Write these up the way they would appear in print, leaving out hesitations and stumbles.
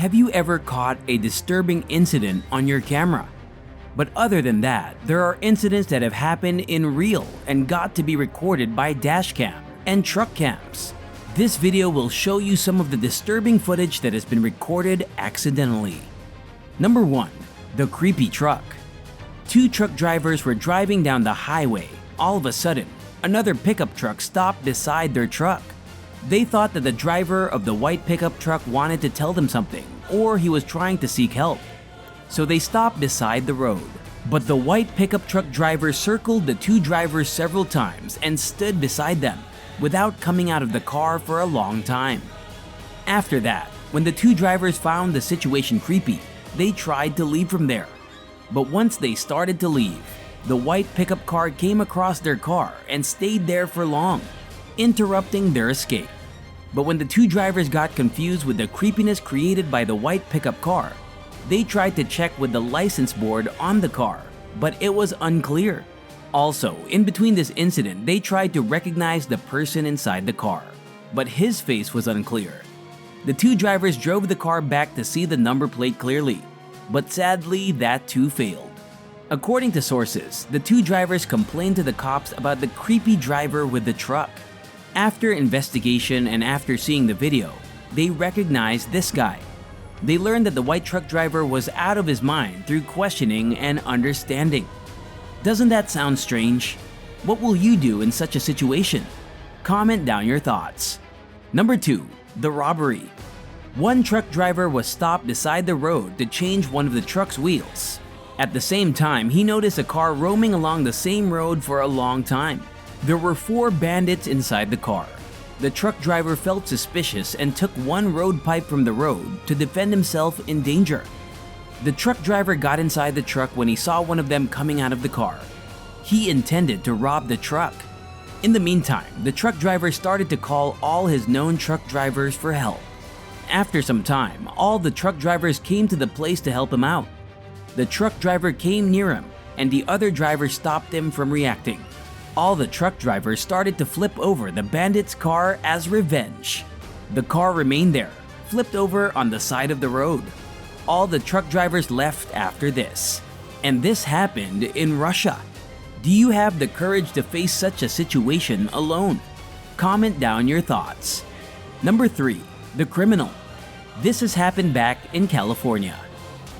Have you ever caught a disturbing incident on your camera? But other than that, there are incidents that have happened in real and got to be recorded by dash cam and truck cams. This video will show you some of the disturbing footage that has been recorded accidentally. Number 1. The creepy truck. Two truck drivers were driving down the highway. All of a sudden, another pickup truck stopped beside their truck. They thought that the driver of the white pickup truck wanted to tell them something, or he was trying to seek help. So they stopped beside the road. But the white pickup truck driver circled the two drivers several times and stood beside them without coming out of the car for a long time. After that, when the two drivers found the situation creepy, they tried to leave from there. But once they started to leave, the white pickup car came across their car and stayed there for long, interrupting their escape. But when the two drivers got confused with the creepiness created by the white pickup car, they tried to check with the license board on the car, but it was unclear. Also, in between this incident, they tried to recognize the person inside the car, but his face was unclear. The two drivers drove the car back to see the number plate clearly, but sadly, that too failed. According to sources, the two drivers complained to the cops about the creepy driver with the truck. After investigation and after seeing the video, they recognized this guy. They learned that the white truck driver was out of his mind through questioning and understanding. Doesn't that sound strange? What will you do in such a situation? Comment down your thoughts. Number 2. The robbery. One truck driver was stopped beside the road to change one of the truck's wheels. At the same time, he noticed a car roaming along the same road for a long time. There were 4 bandits inside the car. The truck driver felt suspicious and took one road pipe from the road to defend himself in danger. The truck driver got inside the truck when he saw one of them coming out of the car. He intended to rob the truck. In the meantime, the truck driver started to call all his known truck drivers for help. After some time, all the truck drivers came to the place to help him out. The truck driver came near him, and the other driver stopped him from reacting. All the truck drivers started to flip over the bandit's car as revenge. The car remained there, flipped over on the side of the road. All the truck drivers left after this. And this happened in Russia. Do you have the courage to face such a situation alone? Comment down your thoughts. Number 3. The criminal. This has happened back in California.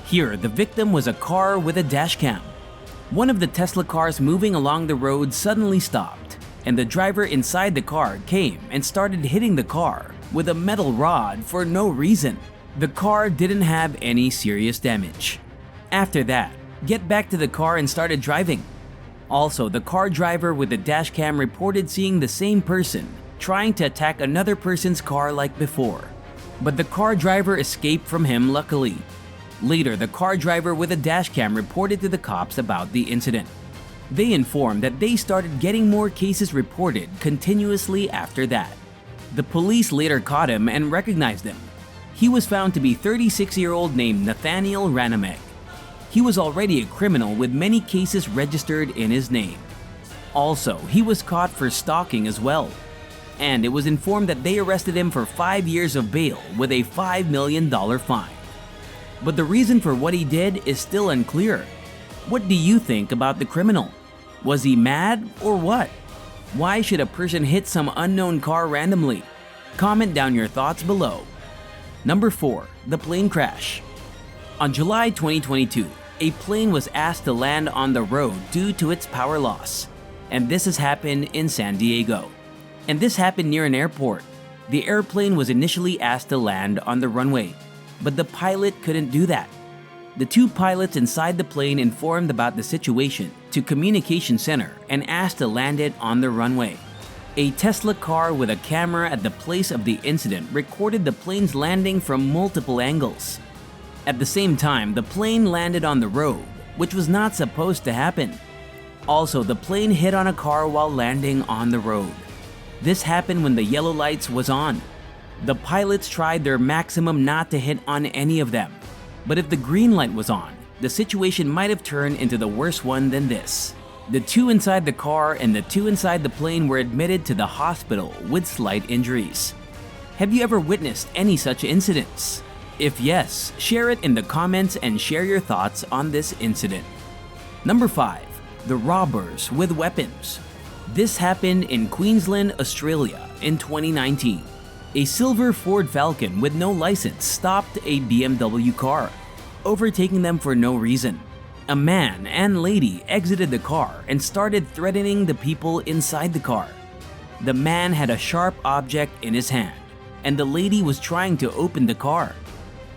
Here, the victim was a car with a dash cam. One of the Tesla cars moving along the road suddenly stopped, and the driver inside the car came and started hitting the car with a metal rod for no reason. The car didn't have any serious damage. After that, get back to the car and started driving. Also, the car driver with the dash cam reported seeing the same person trying to attack another person's car like before. But the car driver escaped from him luckily. Later, the car driver with a dash cam reported to the cops about the incident. They informed that they started getting more cases reported continuously after that. The police later caught him and recognized him. He was found to be 36-year-old named Nathaniel Ranamek. He was already a criminal with many cases registered in his name. Also, he was caught for stalking as well. And it was informed that they arrested him for 5 years of bail with a $5 million fine. But the reason for what he did is still unclear. What do you think about the criminal? Was he mad or what? Why should a person hit some unknown car randomly? Comment down your thoughts below. Number 4. The plane crash. On July 2022, a plane was asked to land on the road due to its power loss. And this has happened in San Diego. And this happened near an airport. The airplane was initially asked to land on the runway, but the pilot couldn't do that. The two pilots inside the plane informed about the situation to Communication Center and asked to land it on the runway. A Tesla car with a camera at the place of the incident recorded the plane's landing from multiple angles. At the same time, the plane landed on the road, which was not supposed to happen. Also, the plane hit on a car while landing on the road. This happened when the yellow lights was on. The pilots tried their maximum not to hit on any of them. But if the green light was on, the situation might have turned into the worse one than this. The two inside the car and the two inside the plane were admitted to the hospital with slight injuries. Have you ever witnessed any such incidents? If yes, share it in the comments and share your thoughts on this incident. Number 5. The robbers with weapons. This happened in Queensland, Australia in 2019. A silver Ford Falcon with no license stopped a BMW car, overtaking them for no reason. A man and lady exited the car and started threatening the people inside the car. The man had a sharp object in his hand, and the lady was trying to open the car.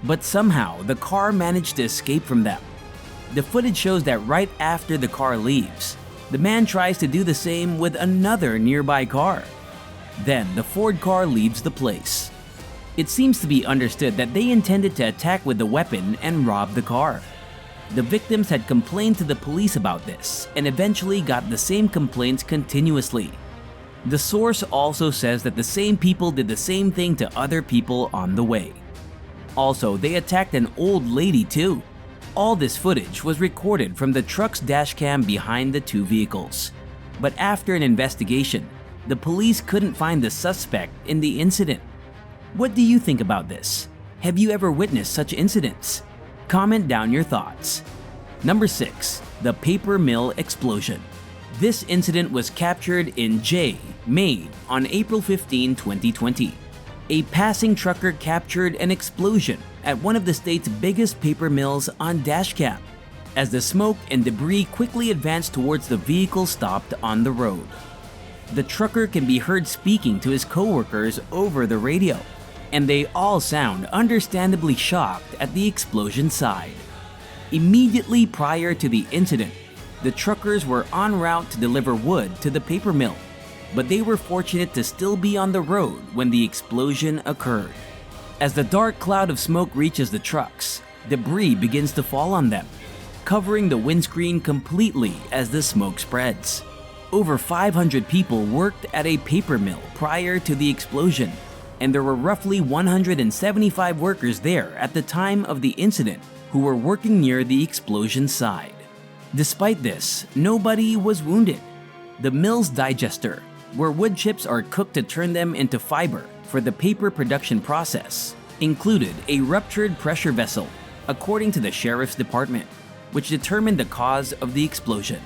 But somehow, the car managed to escape from them. The footage shows that right after the car leaves, the man tries to do the same with another nearby car. Then the Ford car leaves the place. It seems to be understood that they intended to attack with the weapon and rob the car. The victims had complained to the police about this and eventually got the same complaints continuously. The source also says that the same people did the same thing to other people on the way. Also, they attacked an old lady too. All this footage was recorded from the truck's dashcam behind the two vehicles. But after an investigation, the police couldn't find the suspect in the incident. What do you think about this? Have you ever witnessed such incidents? Comment down your thoughts. Number 6. The paper mill explosion. This incident was captured in Made on April 15, 2020. A passing trucker captured an explosion at one of the state's biggest paper mills on dashcam, as the smoke and debris quickly advanced towards the vehicle stopped on the road. The trucker can be heard speaking to his co-workers over the radio, and they all sound understandably shocked at the explosion side. Immediately prior to the incident, the truckers were en route to deliver wood to the paper mill, but they were fortunate to still be on the road when the explosion occurred. As the dark cloud of smoke reaches the trucks, debris begins to fall on them, covering the windscreen completely as the smoke spreads. Over 500 people worked at a paper mill prior to the explosion, and there were roughly 175 workers there at the time of the incident who were working near the explosion side. Despite this, nobody was wounded. The mill's digester, where wood chips are cooked to turn them into fiber for the paper production process, included a ruptured pressure vessel, according to the sheriff's department, which determined the cause of the explosion.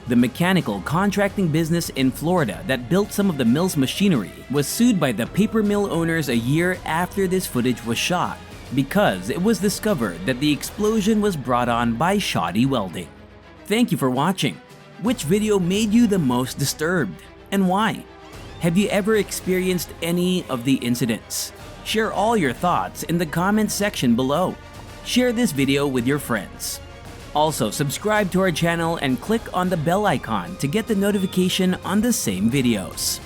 The mechanical contracting business in Florida that built some of the mill's machinery was sued by the paper mill owners a year after this footage was shot because it was discovered that the explosion was brought on by shoddy welding. Thank you for watching. Which video made you the most disturbed and why? Have you ever experienced any of the incidents? Share all your thoughts in the comments section below. Share this video with your friends. Also, subscribe to our channel and click on the bell icon to get the notification on the same videos.